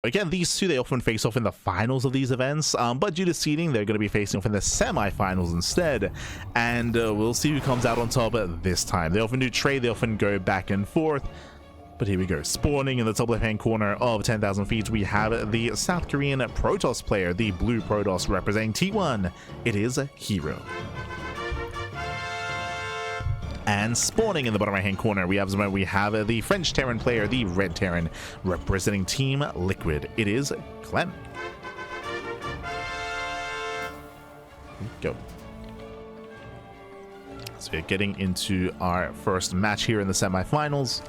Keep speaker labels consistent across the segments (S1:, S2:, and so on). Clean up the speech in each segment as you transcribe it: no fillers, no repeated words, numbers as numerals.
S1: Again, these two, they often face off in the finals of these events, but due to seeding, they're going to be facing off in the semi-finals instead, and we'll see who comes out on top this time. They often do trade, they often go back and forth, but here we go. Spawning in the top left-hand corner of 10,000 feet, we have the South Korean Protoss player, the blue Protoss representing T1. It is herO. And spawning in the bottom right-hand corner, we have the French Terran player, the red Terran, representing Team Liquid. It is Clem. Go. So we're getting into our first match here in the semifinals.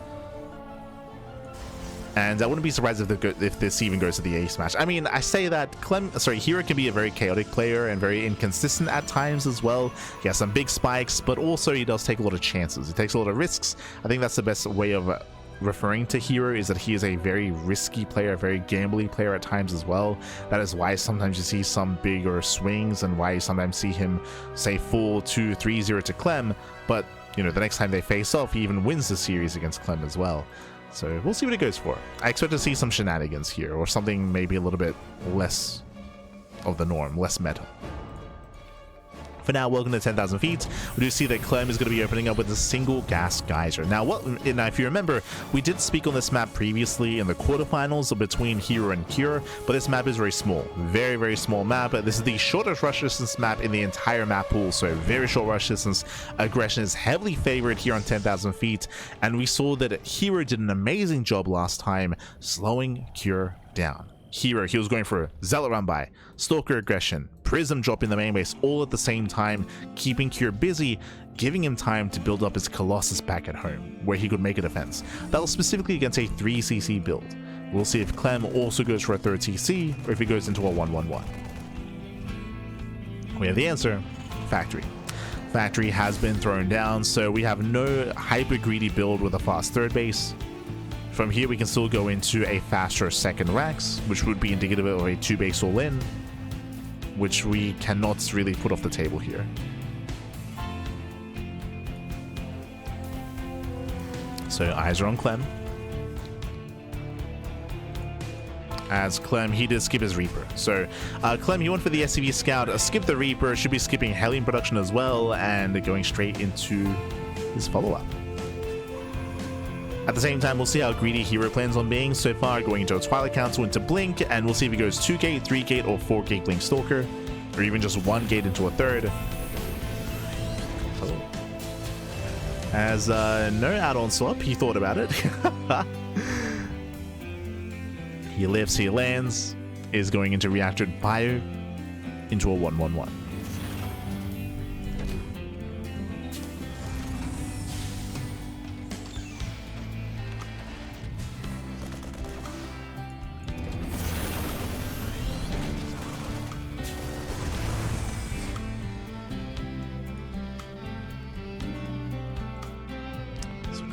S1: And I wouldn't be surprised if this even goes to the ace match. I mean, I say that herO can be a very chaotic player and very inconsistent at times as well. He has some big spikes, but also he does take a lot of chances. He takes a lot of risks. I think that's the best way of referring to herO, is that he is a very risky player, a very gambly player at times as well. That is why sometimes you see some bigger swings and why you sometimes see him say full 2-3-0 to Clem. But, you know, the next time they face off, he even wins the series against Clem as well. So we'll see what it goes for. I expect to see some shenanigans here, or something maybe a little bit less of the norm, less meta. For now, welcome to 10,000 feet. We do see that Clem is going to be opening up with a single gas geyser. Now, if you remember, we did speak on this map previously in the quarterfinals between herO and Cure, but this map is very small. Very, very small map. This is the shortest rush distance map in the entire map pool, so very short rush distance. Aggression is heavily favored here on 10,000 feet, and we saw that herO did an amazing job last time slowing Cure down. herO, he was going for Zealot Run By, Stalker Aggression, Prism drop in the main base, all at the same time, keeping Cure busy, giving him time to build up his Colossus back at home, where he could make a defense. That was specifically against a 3cc build. We'll see if Clem also goes for a 3rd CC, or if he goes into a 1-1-1. We have the answer, Factory. Factory has been thrown down, so we have no hyper greedy build with a fast 3rd base. From here, we can still go into a faster 2nd Rax, which would be indicative of a 2-base all-in, which we cannot really put off the table here. So eyes are on Clem. As Clem, he did skip his Reaper. So Clem, he went for the SCV Scout, skip the Reaper, should be skipping Hellion production as well, and going straight into his follow-up. At the same time, we'll see how greedy herO plans on being. So far, going into a Twilight Council into Blink, and we'll see if he goes 2-gate, 3-gate, or 4-gate Blink Stalker, or even just 1 gate into a 3rd. As no add-on swap, he thought about it. He lives, he lands, is going into Reactored Bio, into a 1-1-1.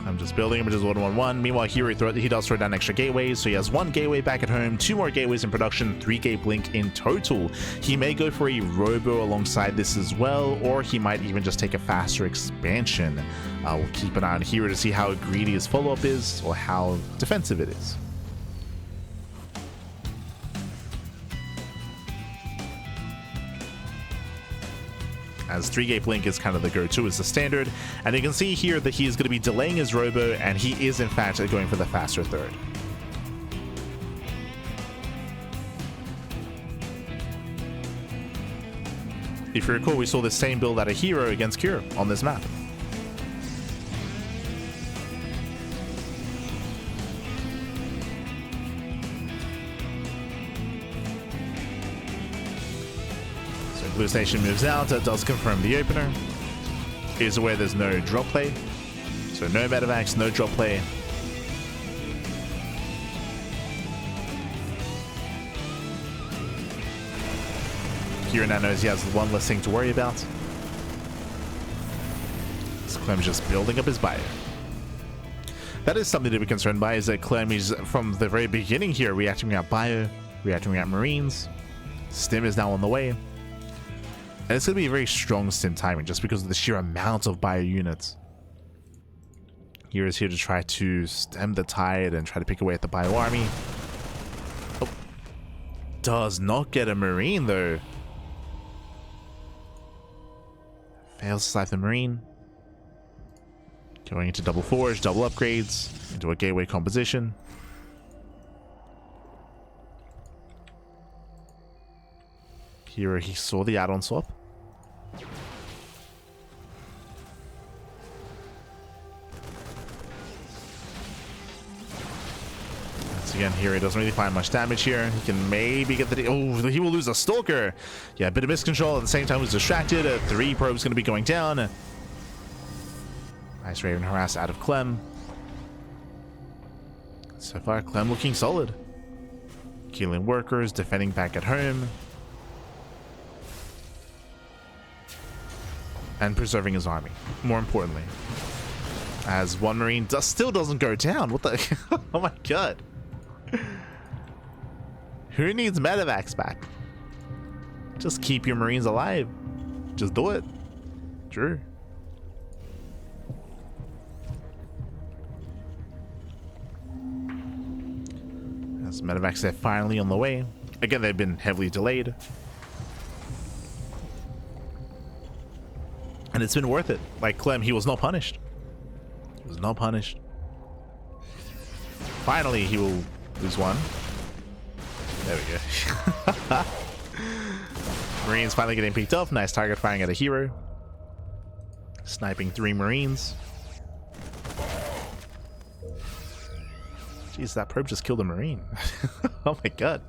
S1: I'm just building him, which is 1-1-1. Meanwhile, herO, he does throw down extra gateways, so he has 1 gateway back at home, 2 more gateways in production, 3-gate Blink in total. He may go for a Robo alongside this as well, or he might even just take a faster expansion. We'll keep an eye on herO to see how greedy his follow-up is, or how defensive it is. As 3-gate Blink is kind of the go-to, as the standard, and you can see here that he is going to be delaying his Robo, and he is in fact going for the faster 3rd. If you recall, we saw the same build out of herO against Cure on this map. Blue Station moves out, it does confirm the opener. He's aware there's no drop play, so no medevacs, no drop play. herO now knows he has one less thing to worry about. So Clem's just building up his bio. That is something to be concerned by, is that Clem is from the very beginning here reacting at bio, reacting at Marines. Stim is now on the way. And it's going to be a very strong Stim timing just because of the sheer amount of bio units. herO is here to try to stem the tide and try to pick away at the bio army. Oh, does not get a Marine, though. Fails to snipe the Marine. Going into double forge, double upgrades, into a gateway composition. Here he saw the add-on swap. Once again, here he doesn't really find much damage here. He can maybe get the... Oh, he will lose a Stalker. Yeah, a bit of miscontrol. At the same time, he's distracted. 3 probes going to be going down. Nice Raven harass out of Clem. So far, Clem looking solid. Killing workers, defending back at home. And preserving his army, more importantly. As one Marine still doesn't go down. What the... Oh my god. Who needs medevacs back? Just keep your Marines alive. Just do it. True. As medevacs are finally on the way. Again, they've been heavily delayed. And it's been worth it. Like Clem, he was not punished. He was not punished. Finally, he will lose one. There we go. Marines finally getting picked up. Nice target firing at a hero. Sniping 3 Marines. Jeez, that probe just killed a Marine. Oh my god.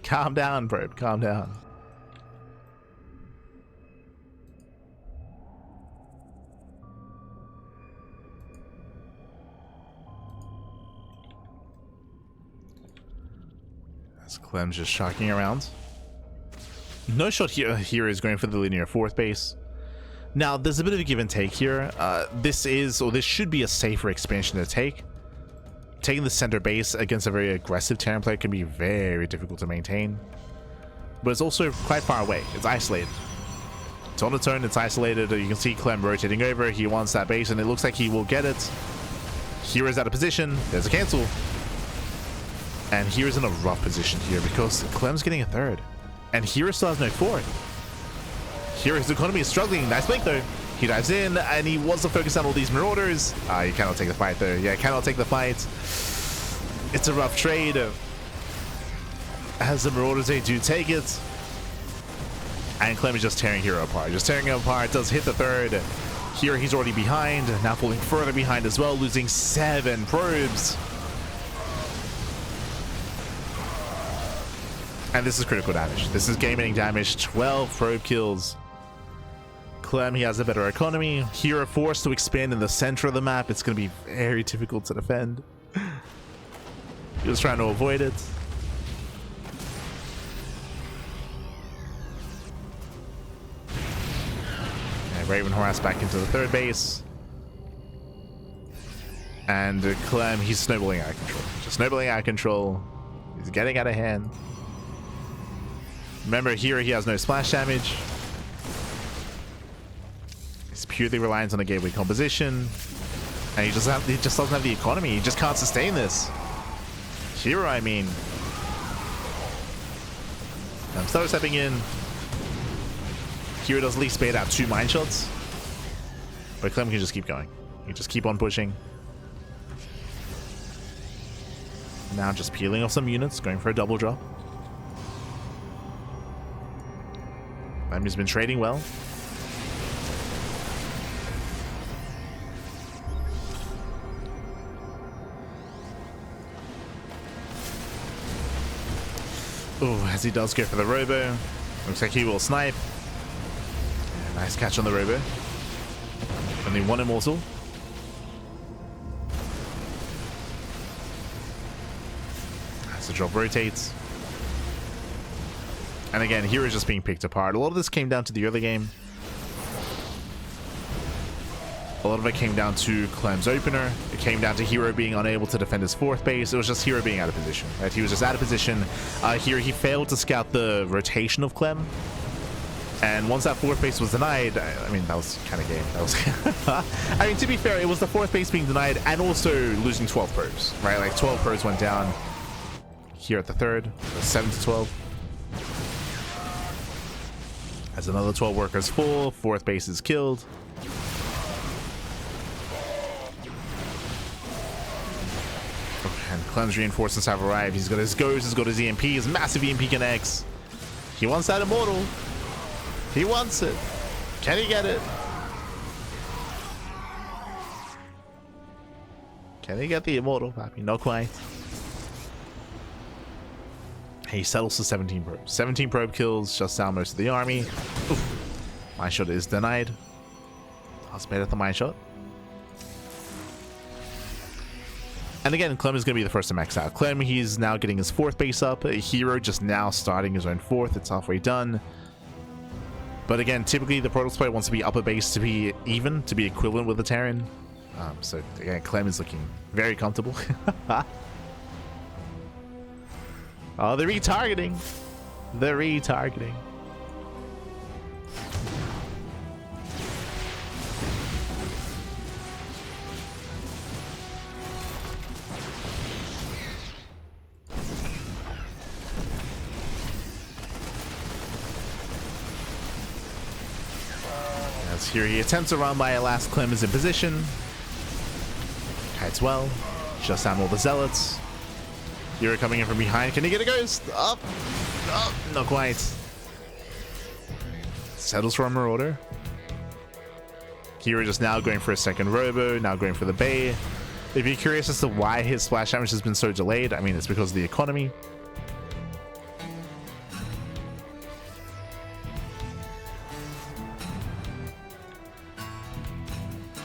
S1: Calm down, probe. Calm down. Clem's just shocking around. No shot here is going for the linear 4th base. Now, there's a bit of a give and take here. This should be a safer expansion to take. Taking the center base against a very aggressive Terran player can be very difficult to maintain. But it's also quite far away. It's isolated. It's on its own, it's isolated. You can see Clem rotating over. He wants that base, and it looks like he will get it. Hero's out of position. There's a cancel. And Hero's in a rough position here because Clem's getting a 3rd. And Hero still has no 4th. Hero's economy is struggling. Nice blink though. He dives in and he wants to focus on all these Marauders. He cannot take the fight though. Yeah, cannot take the fight. It's a rough trade. As the Marauders, they do take it. And Clem is just tearing Hero apart. Just tearing him apart. Does hit the 3rd. Here he's already behind. Now falling further behind as well. Losing 7 probes. And this is critical damage. This is game-ending damage. 12 probe kills. Clem, he has a better economy. Hero forced to expand in the center of the map. It's going to be very difficult to defend. He was trying to avoid it. And Raven harassed back into the 3rd base. And Clem, he's snowballing out of control. Just snowballing out of control. He's getting out of hand. Remember, here he has no splash damage. He's purely reliant on a gateway composition. And he just doesn't have the economy. He just can't sustain this. Hero, I mean. I'm still stepping in. Hero does at least bait out 2 mine shots. But Clem can just keep going. He can just keep on pushing. Now just peeling off some units, going for a double drop. Clem's been trading well. Oh, as he does go for the robo. Looks like he will snipe. Yeah, nice catch on the robo. Only 1 immortal. As the drop rotates. And again, here is just being picked apart. A lot of this came down to the early game. A lot of it came down to Clem's opener. It came down to Hero being unable to defend his 4th base. It was just Hero being out of position. Right? He was just out of position. Here he failed to scout the rotation of Clem. And once that 4th base was denied, I mean, that was kind of game. That was I mean, to be fair, it was the 4th base being denied and also losing 12 probes, right? Like 12 probes went down. here at the third. 7 to 12. As another 12 workers fall. Fourth base is killed. And Clem's reinforcements have arrived. He's got his goes, he's got his EMP, his massive EMP connects. He wants that immortal. He wants it. Can he get it? Can he get the immortal, Pappy? Not quite. He settles for 17 probes. 17 probe kills, shuts down most of the army. Oof. Mine shot is denied. That's better than mine shot. And again, Clem is going to be the first to max out. Clem, he's now getting his fourth base up. herO just now starting his own fourth. It's halfway done. But again, typically the Protoss player wants to be upper base to be even, to be equivalent with the Terran. So again, Clem is looking very comfortable. Oh, the retargeting. The retargeting. As here he attempts to run by a last Clem is in position. Kites well. Just down all the zealots. herO coming in from behind. Can he get a ghost? Up. Up. Not quite. Settles for a marauder. herO just now going for a second robo. Now going for the bay. If you're curious as to why his splash damage has been so delayed, I mean, it's because of the economy.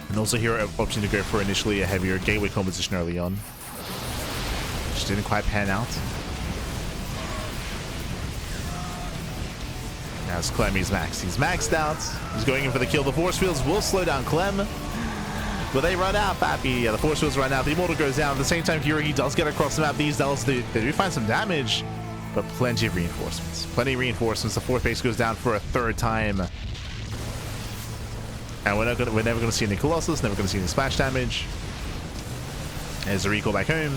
S1: And also herO opting to go for initially a heavier gateway composition early on. Which didn't quite pan out. Now it's Clem, he's maxed. He's maxed out. He's going in for the kill. The force fields will slow down Clem. But they run out, Pappy. Yeah, the force fields run out. The immortal goes down. At the same time, herO, he does get across the map. These Dells, they do find some damage. But plenty of reinforcements. Plenty of reinforcements. The fourth base goes down for a third time. And we're never going to see any Colossus, never going to see any splash damage. There's a recall back home.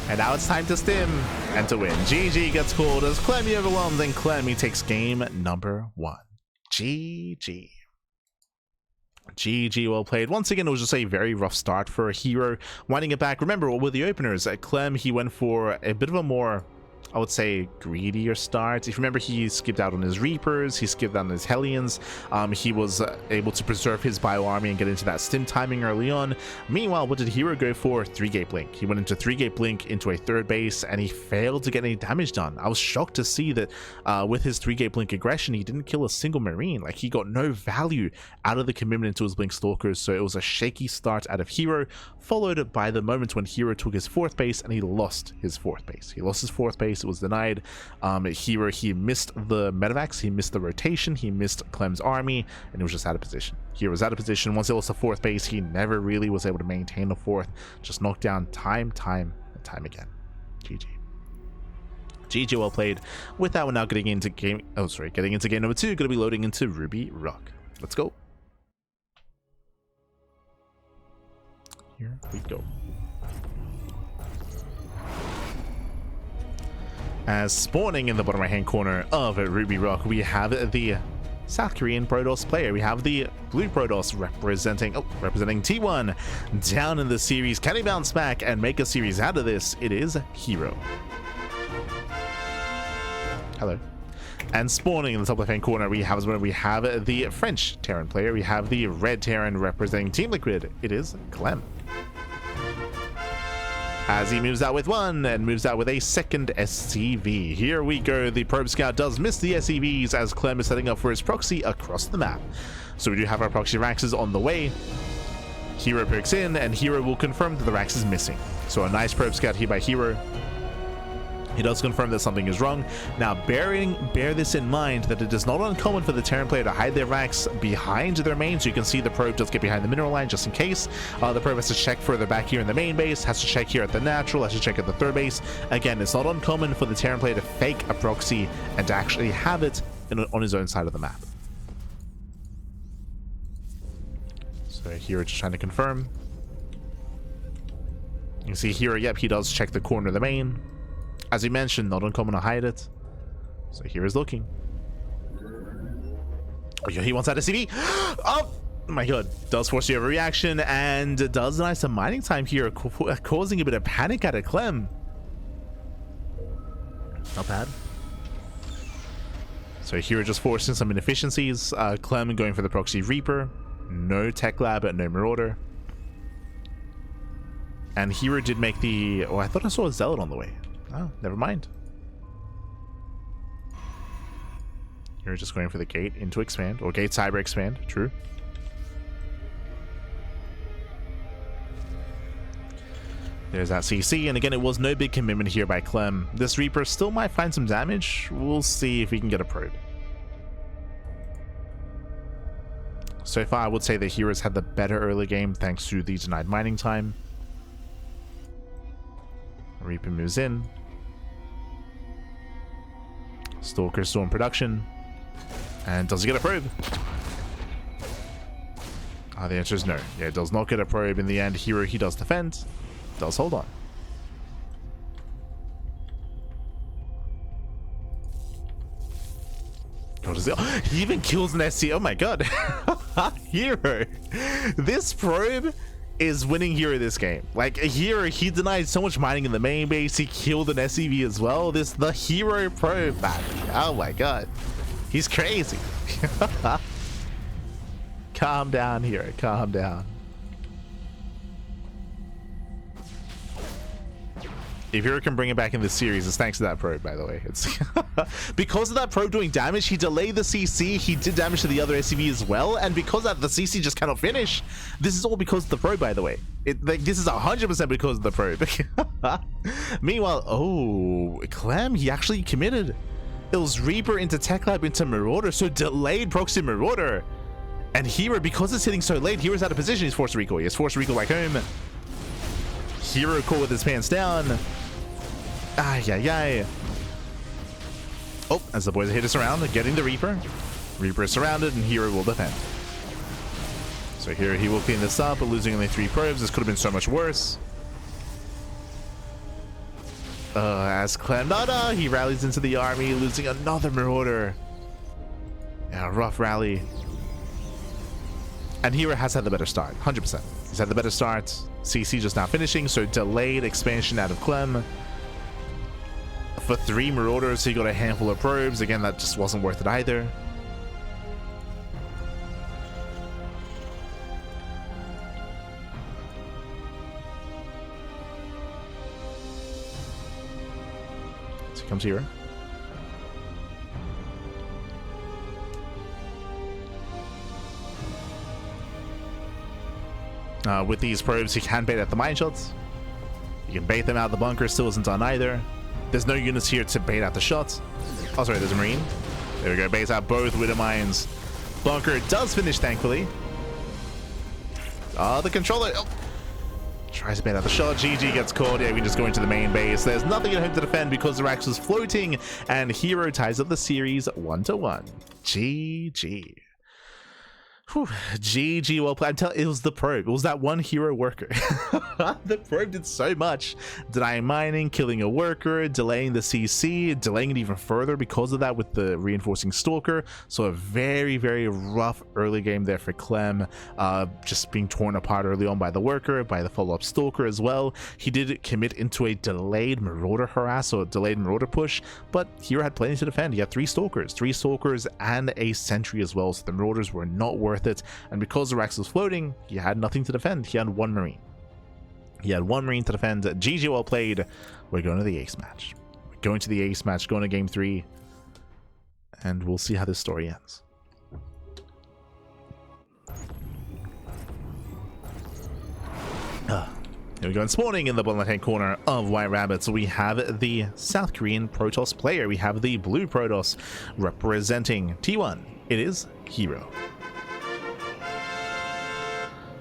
S1: And now it's time to stim and to win. GG gets called as Clem overwhelms, and Clem takes game number 1. GG. GG, well played. Once again, it was just a very rough start for herO. Winding it back, remember, with the openers, at Clem, he went for a bit of a more, I would say, greedier start. If you remember, he skipped out on his Reapers, he skipped out on his Hellions. He was able to preserve his bio army and get into that stim timing early on. Meanwhile, what did herO go for? 3-gate blink. He went into 3-gate blink into a third base, and he failed to get any damage done. I was shocked to see that with his 3-gate blink aggression, he didn't kill a single Marine. Like, he got no value out of the commitment into his blink stalkers, so it was a shaky start out of herO, followed by the moment when herO took his fourth base and he lost his fourth base. He lost his fourth base. It was denied. herO, he missed the medevacs, he missed the rotation, he missed Clem's army, and he was just out of position. herO was out of position. Once he lost the fourth base, he never really was able to maintain the fourth. Just knocked down time and time again. GG. GG, well played. With that, we're now getting into game number 2. Gonna be loading into Ruby Rock. Let's go. Here we go. As spawning in the bottom right hand corner of Ruby Rock, we have the South Korean Protoss player. We have the blue Protoss representing T1 down in the series. Can he bounce back and make a series out of this? It is herO. Hello. And spawning in the top left hand corner, we have the French Terran player. We have the red Terran representing Team Liquid. It is Clem. As he moves out with one and moves out with a second SCV. Here we go. The probe scout does miss the SCVs as Clem is setting up for his proxy across the map. So we do have our proxy Raxes on the way. herO pokes in, and herO will confirm that the Rax is missing. So a nice probe scout here by herO. He does confirm that something is wrong. Now, bear this in mind that it is not uncommon for the Terran player to hide their racks behind their main, so you can see the probe does get behind the mineral line just in case. The probe has to check further back here in the main base, has to check here at the natural, has to check at the third base. Again, it's not uncommon for the Terran player to fake a proxy and to actually have it on his own side of the map. So here just trying to confirm. You can see here, yep, he does check the corner of the main. As he mentioned, not uncommon to hide it. So here is looking. Oh yeah, he wants that SCV. Oh my god, does force the overreaction and does deny some mining time here, causing a bit of panic out of Clem. Not bad. So here just forcing some inefficiencies. Clem going for the proxy Reaper. No Tech Lab, no Marauder. And herO did make the... Oh, I thought I saw a Zealot on the way. Oh, never mind. herO just going for the gate into expand. Or gate cyber expand. True. There's that CC. And again, it was no big commitment here by Clem. This Reaper still might find some damage. We'll see if we can get a probe. So far, I would say the herO's had the better early game thanks to the denied mining time. Reaper moves in. Stalker's still in production. And does he get a probe? The answer is no. Yeah, it does not get a probe in the end. herO, he does defend. Does hold on. What is it? Oh, he even kills an SC. Oh my god. herO. This probe is winning herO this game. Like herO, he denied so much mining in the main base. He killed an SCV as well. The herO probe back. Oh my god. He's crazy. Calm down, herO. Calm down. If herO can bring it back in this series, it's thanks to that probe, by the way. It's because of that probe doing damage, he delayed the CC, he did damage to the other SCV as well, and because of that, the CC just cannot finish. This is all because of the probe, by the way. This is 100% because of the probe. Meanwhile, oh, Clem, he actually committed. It was Reaper into Tech Lab into Marauder, so delayed proxy Marauder. And herO, because it's hitting so late, herO's out of position. He's forced to recoil. He's forced to recoil back home. herO caught with his pants down. Ay. Oh, as the boys hit us around, getting the Reaper. Reaper is surrounded, and herO will defend. So here he will clean this up, but losing only 3 probes. This could have been so much worse. As Clem, he rallies into the army, losing another Marauder. Yeah, rough rally. And herO has had the better start, 100%. He's had the better start. CC just now finishing, so delayed expansion out of Clem. For 3 Marauders, he got a handful of probes. Again, that just wasn't worth it either. So here comes herO. With these probes, he can bait at the mine shots. You can bait them out. The bunker still isn't done either. There's no units here to bait out the shots. Oh, sorry, there's a Marine. There we go. Baits out both Widow Mines. Bunker does finish, thankfully. The controller tries to bait out the shot. GG gets caught. Yeah, we can just go into the main base. There's nothing at home to defend because the Rax was floating, and herO ties up the series 1-1. GG. Whew, GG, well played. I'm telling, it was the probe. It was that one herO worker. The probe did so much. Denying mining, killing a worker, delaying the CC, delaying it even further because of that with the reinforcing Stalker. So a very, very rough early game there for Clem. Just being torn apart early on by the worker, by the follow-up Stalker as well. He did commit into a delayed Marauder harass, or a delayed Marauder push, but herO had plenty to defend. He had 3 Stalkers and a Sentry as well, so the Marauders were not worth it, and because the Rax was floating, he had nothing to defend. He had 1 Marine. He had 1 Marine to defend. GG, well played. We're going to the ace match. We're going to the ace match, going to game 3, and we'll see how this story ends. Here we go, and spawning in the bottom left-hand corner of White Rabbits, we have the South Korean Protoss player. We have the blue Protoss representing T1. It is herO.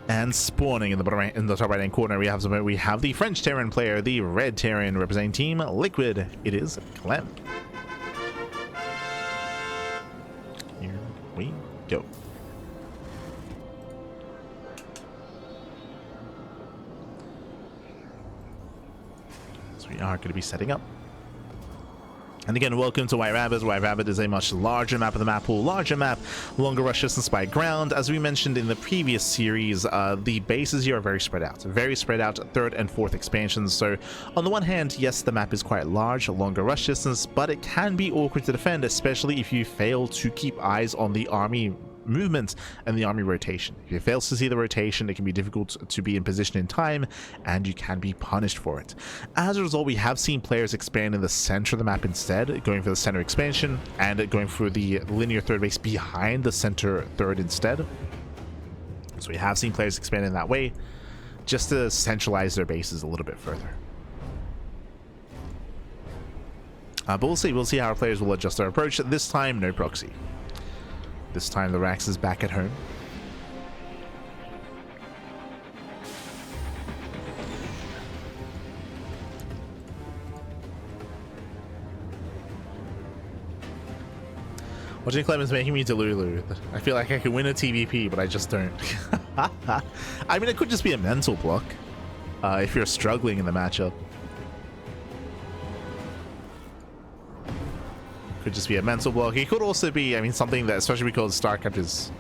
S1: And spawning in the bottom right, in the top right hand corner, we have the French Terran player, the red Terran representing Team Liquid. It is Clem. Go. So we are going to be setting up. And again, welcome to White Rabbit. White Rabbit is a much larger map of the map pool, larger map, longer rush distance by ground. As we mentioned in the previous series, the bases here are very spread out, third and fourth expansions. So on the one hand, yes, the map is quite large, longer rush distance, but it can be awkward to defend, especially if you fail to keep eyes on the army movement and the army rotation. If you fail to see the rotation, it can be difficult to be in position in time, and you can be punished for it. As a result, we have seen players expand in the center of the map instead, going for the center expansion and going for the linear third base behind the center third instead. So we have seen players expand in that way, just to centralize their bases a little bit further. But we'll see how our players will adjust their approach. This time, no proxy. This time the Rax is back at home. Watching Clem is making me delulu. I feel like I can win a TvP, but I just don't. I mean, it could just be a mental block if you're struggling in the matchup. Could just be a mental block. It could also be, I mean, something that, especially because StarCraft is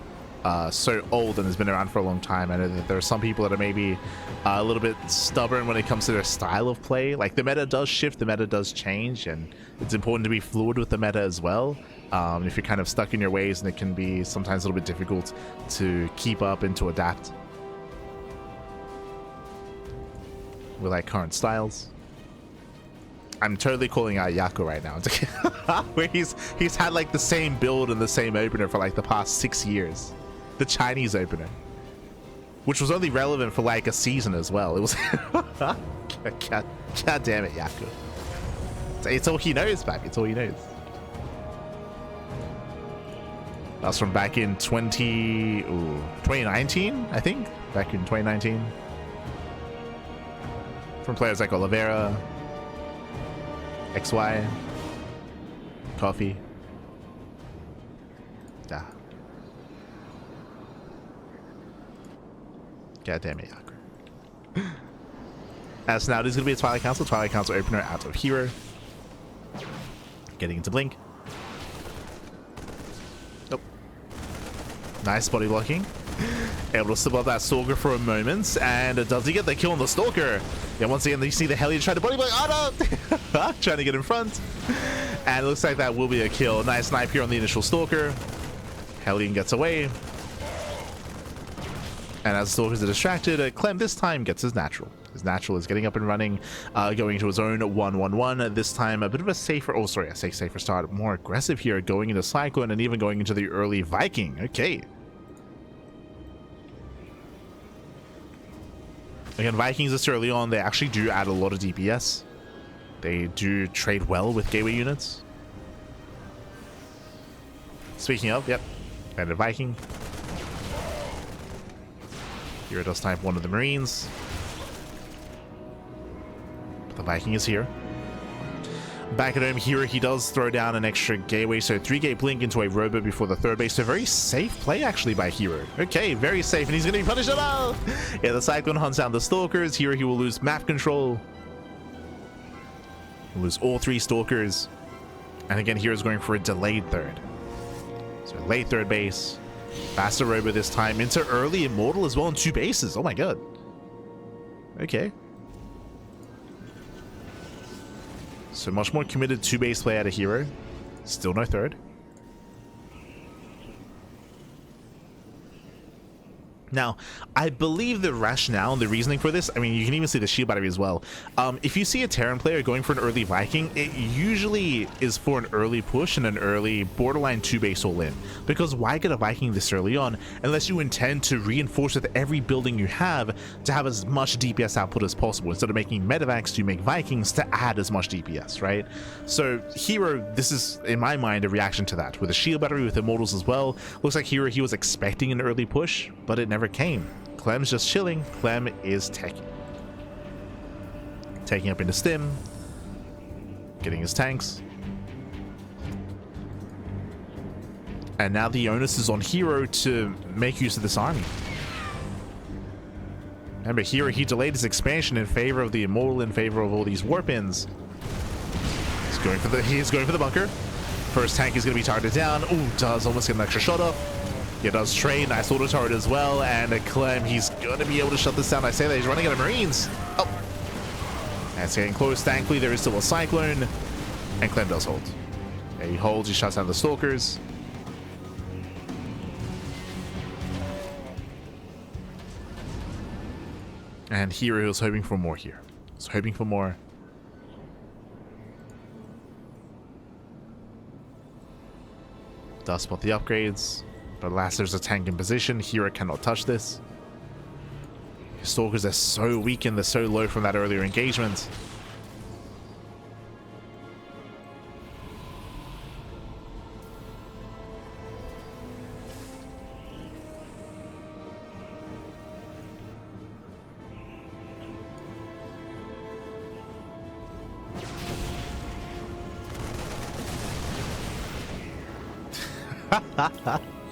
S1: so old and has been around for a long time. I know that there are some people that are maybe a little bit stubborn when it comes to their style of play. Like, the meta does shift, the meta does change, and it's important to be fluid with the meta as well. If you're kind of stuck in your ways, and it can be sometimes a little bit difficult to keep up and to adapt with like current styles. I'm totally calling out Yako right now. Where he's had like the same build and the same opener for like the past 6 years. The Chinese opener. Which was only relevant for like a season as well. It was God damn it, Yako. It's all he knows, baby. It's all he knows. That's from back in 2019, I think. Back in 2019. From players like Oliveira, XY, Coffee. Yeah. God damn it, Yaku. As now, this is going to be a Twilight Council opener out of herO. Getting into Blink. Nope. Nice body blocking. Able to slip up that Stalker for a moment. And does he get the kill on the Stalker? Yeah, once again, you see the Hellion try to body block. Oh no! Trying to get in front. And it looks like that will be a kill. Nice snipe here on the initial Stalker. Hellion gets away. And as the Stalkers are distracted, Clem this time gets his natural. His natural is getting up and running, going into his own 1-1-1. This time a bit of a safer, oh sorry, I say safer start, more aggressive here, going into Cyclone and even going into the early Viking. Okay. Again, Vikings this early on, they actually do add a lot of DPS. They do trade well with gateway units. Speaking of, yep, and a Viking. Here it does type one of the Marines. But the Viking is here. Back at home here, he does throw down an extra gateway, so 3-gate blink into a robo before the third base. So very safe play actually by herO. Okay, very safe, and he's going to be punished at all. Yeah, the Cyclone hunts down the Stalkers. Here he will lose map control. He'll lose all 3 Stalkers. And again, hero's going for a delayed third. So late third base. Faster robo this time into early Immortal as well on 2 bases. Oh my god. Okay. So much more committed 2-base play out of herO. Still no third. Now, I believe the rationale and the reasoning for this, I mean, you can even see the shield battery as well. If you see a Terran player going for an early Viking, it usually is for an early push and an early borderline 2-base all-in. Because why get a Viking this early on unless you intend to reinforce with every building you have to have as much DPS output as possible, instead of making medevacs to make Vikings to add as much DPS, right? So herO, this is, in my mind, a reaction to that. With a shield battery, with Immortals as well. Looks like herO, he was expecting an early push, but it never came. Clem's just chilling. Clem is taking up into Stim, getting his tanks. And now the onus is on herO to make use of this army. Remember, herO, he delayed his expansion in favor of the Immortal, in favor of all these warp-ins. He's going for the bunker. First tank is going to be targeted down. Ooh, does almost get an extra shot up. Yeah, does trade. Nice auto turret as well. And a Clem, he's going to be able to shut this down. I say that he's running out of Marines. Oh. That's getting close. Thankfully, there is still a Cyclone. And Clem does hold. Yeah, he holds. He shuts down the Stalkers. And herO is hoping for more here. He's hoping for more. Does spot the upgrades. But alas, there's a tank in position. herO cannot touch this. His Stalkers are so weak and they're so low from that earlier engagement.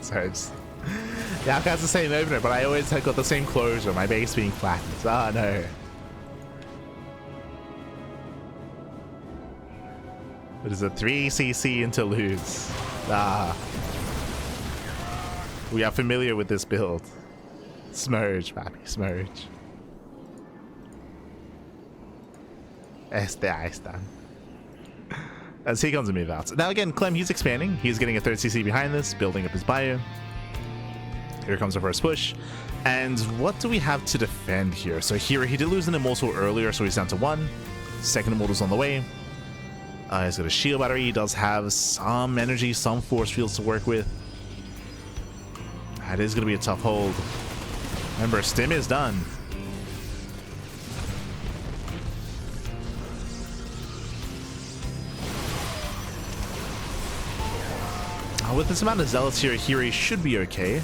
S1: So yeah, I've got the same opener, but I always have got the same closure, my base being flattened. Oh no. It is a 3 CC interludes. We are familiar with this build. Smurge, papi, smurge. Ahí está. As he comes to move out. Now again, Clem, he's expanding. He's getting a 3rd CC behind this, building up his bio. Here comes the first push. And what do we have to defend here? So here, he did lose an Immortal earlier, so he's down to 1. Second Immortal's on the way. He's got a shield battery. He does have some energy, some force fields to work with. That is going to be a tough hold. Remember, Stim is done. With this amount of zealots here, herO should be okay.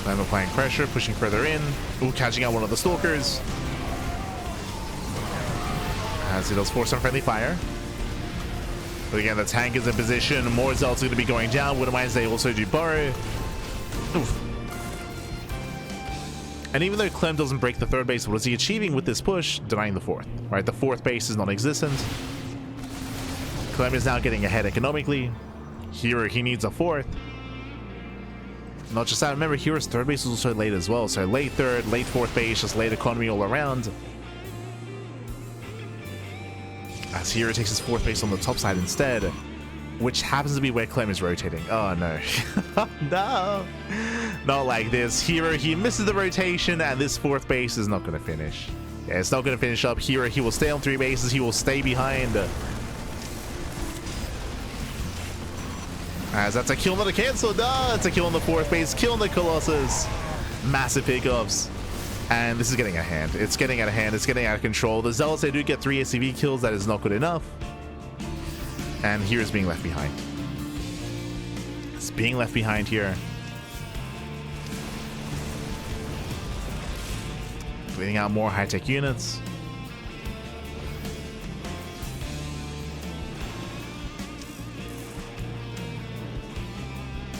S1: I'm applying pressure, pushing further in. Ooh, catching out one of the Stalkers. As he does force some friendly fire. But again, the tank is in position. More zealots are going to be going down. Wouldn't mind they also do burrow. Oof. And even though Clem doesn't break the 3rd base, what is he achieving with this push? Denying the 4th. Right, the 4th base is non-existent. Clem is now getting ahead economically. herO, he needs a 4th. Not just that, remember, hero's 3rd base is also late as well. So late 3rd, late 4th base, just late economy all around. As herO takes his 4th base on the top side instead, which happens to be where Clem is rotating. Oh no. No. Not like this. herO, he misses the rotation, and this 4th base is not going to finish. Yeah, it's not going to finish up. herO, he will stay on 3 bases. He will stay behind. As that's a kill, not a cancel. No, it's a kill on the 4th base, kill on the Colossus. Massive pickups. And this is getting out of hand. It's getting out of hand. It's getting out of control. The Zealots, they do get 3 SCV kills. That is not good enough. And here is being left behind. It's being left behind here. Bleeding out more high-tech units.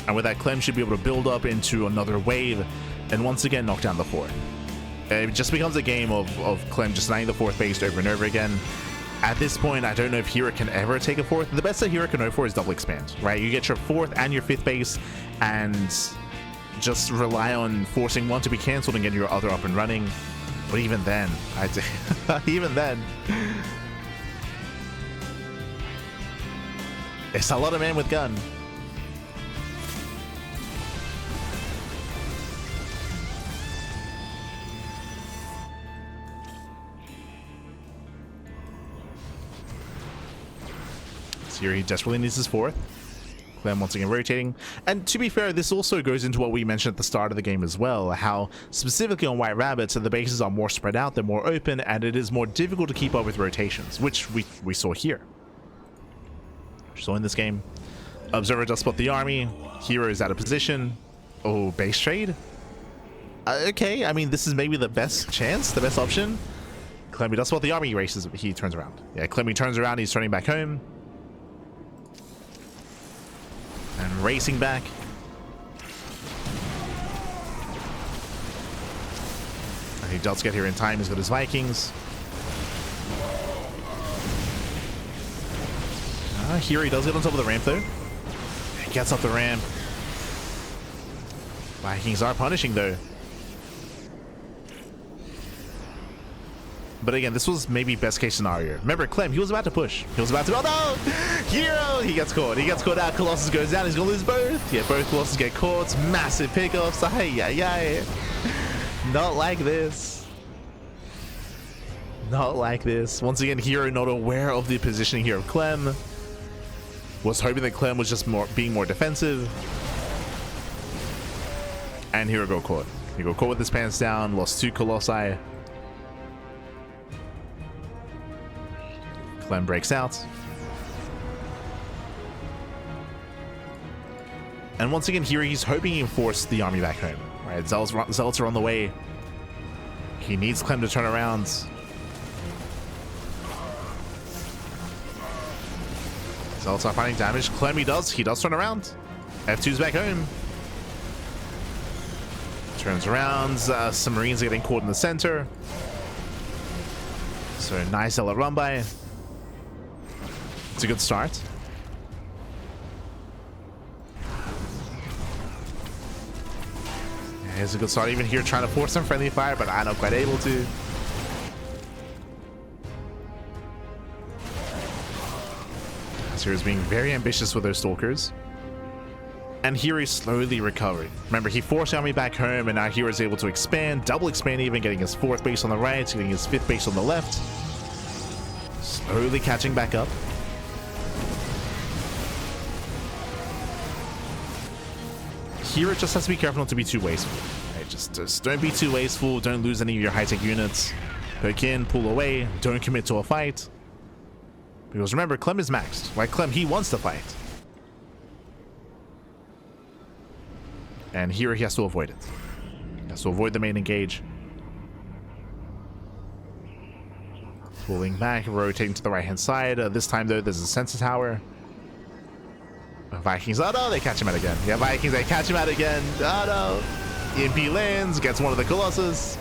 S1: And with that, Clem should be able to build up into another wave and once again knock down the 4th. It just becomes a game of Clem just denying the 4th base over and over again. At this point, I don't know if herO can ever take a 4th. The best that herO can hope for is double expand, right? You get your 4th and your 5th base and just rely on forcing one to be canceled and getting your other up and running. But even then, even then, it's a lot of man with gun. Here he desperately needs his 4th. Clem once again rotating. And to be fair, this also goes into what we mentioned at the start of the game as well, how specifically on White Rabbits, the bases are more spread out, they're more open, and it is more difficult to keep up with rotations, which we saw here. So in this game, Observer does spot the army. herO is out of position. Oh, base trade? Okay, I mean, this is maybe the best chance, the best option. Clemmy does spot the army, he races, he turns around. Yeah, Clemmy turns around, he's turning back home. racing back. And he does get here in time. He's got his Vikings. Here he does get on top of the ramp though. He gets up the ramp. Vikings are punishing though. But again, this was maybe best case scenario. Remember, Clem, he was about to push. He was about to, oh no! herO! He gets caught. He gets caught out. Colossus goes down. He's going to lose both. Yeah, both Colossus get caught. Massive pickoffs. Ay. Not like this. Not like this. Once again, herO not aware of the positioning here of Clem. Was hoping that Clem was just being more defensive. And herO got caught. He got caught with his pants down. Lost 2 Colossi. Clem breaks out. And once again here, he's hoping he can force the army back home. Right, Zealots are on the way. He needs Clem to turn around. Zealots are finding damage. Clem, he does turn around. F2's back home. Turns around. Some Marines are getting caught in the center. So nice Zealot run by. It's a good start. Yeah, it's a good start. Even here trying to force some friendly fire, but I'm not quite able to. Hero's being very ambitious with those stalkers. And here he's slowly recovering. Remember, he forced the army back home, and now hero's able to expand, double expand even, getting his 4th base on the right, getting his 5th base on the left. Slowly catching back up. herO just has to be careful not to be too wasteful. Right? Just don't be too wasteful. Don't lose any of your high-tech units. Hook in, pull away. Don't commit to a fight. Because remember, Clem is maxed. Like Clem, he wants to fight. And here he has to avoid it. He has to avoid the main engage. Pulling back, rotating to the right-hand side. This time, though, there's a sensor tower. Vikings, oh no, they catch him out again. Yeah, Vikings, they catch him out again. Oh no. EMP lands, gets one of the Colossus.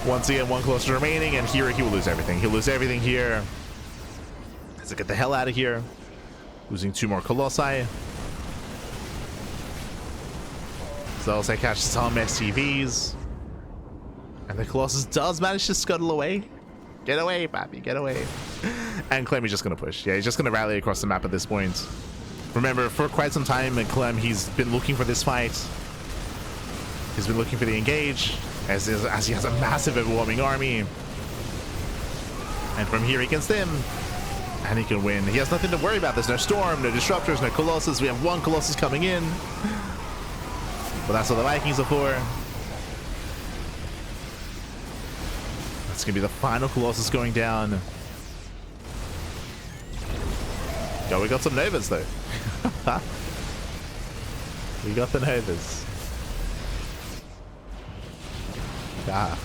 S1: Once again, 1 Colossus remaining, and here he will lose everything. He'll lose everything here. Has to get the hell out of here. Losing 2 more Colossi. So they catch some SCVs. And the Colossus does manage to scuttle away. Get away, Pappy, get away. And Clem is just going to push. Yeah, he's just going to rally across the map at this point. Remember, for quite some time, Clem, he's been looking for this fight. He's been looking for the engage, as he has a massive overwhelming army. And from here, he can stim. And he can win. He has nothing to worry about. There's no Storm, no Disruptors, no Colossus. We have 1 Colossus coming in. But that's what the Vikings are for. That's going to be the final Colossus going down. Yo, we got some Novas, though. We got the Novas. Ah.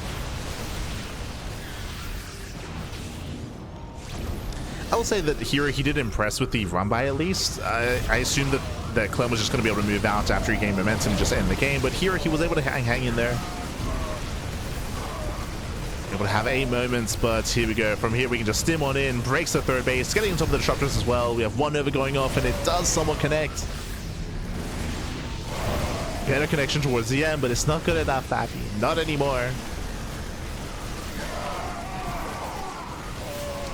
S1: I will say that here he did impress with the run by at least. I assumed that Clem was just going to be able to move out after he gained momentum and just end the game, but here he was able to hang in there. Able to have 8 moments, but here we go. From here we can just stim on in, breaks the 3rd base, getting on top of the Disruptors as well. We have 1 Nova going off, and it does somewhat connect. Better connection towards the end, but it's not good enough, Pappy. Not anymore.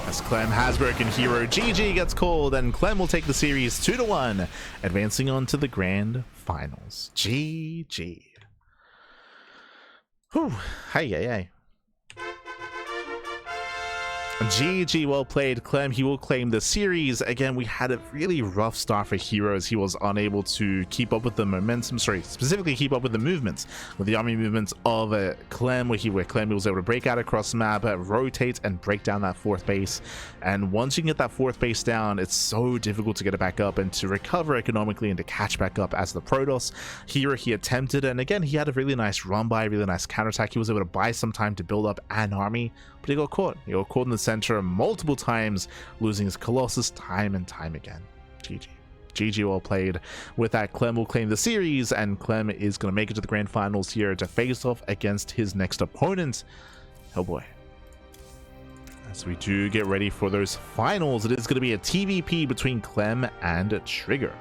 S1: As Clem has broken herO, GG gets called, and Clem will take the series 2-1, advancing on to the grand finals. GG. Whew. Hey. GG, well played, Clem. He will claim the series. Again, we had a really rough start for herO as he was unable to keep up with the momentum, specifically keep up with the movements, with the army movements of Clem, where Clem was able to break out across the map, rotate and break down that 4th base. And once you can get that 4th base down, it's so difficult to get it back up and to recover economically and to catch back up as the Protoss. Here he attempted, and again, he had a really nice run by, really nice counterattack. He was able to buy some time to build up an army, but he got caught. He got caught in the center multiple times, losing his Colossus time and time again. GG. GG, well played. With that, Clem will claim the series, and Clem is going to make it to the grand finals here to face off against his next opponent. Oh boy. As we do get ready for those finals, it is going to be a TvP between Clem and Trigger.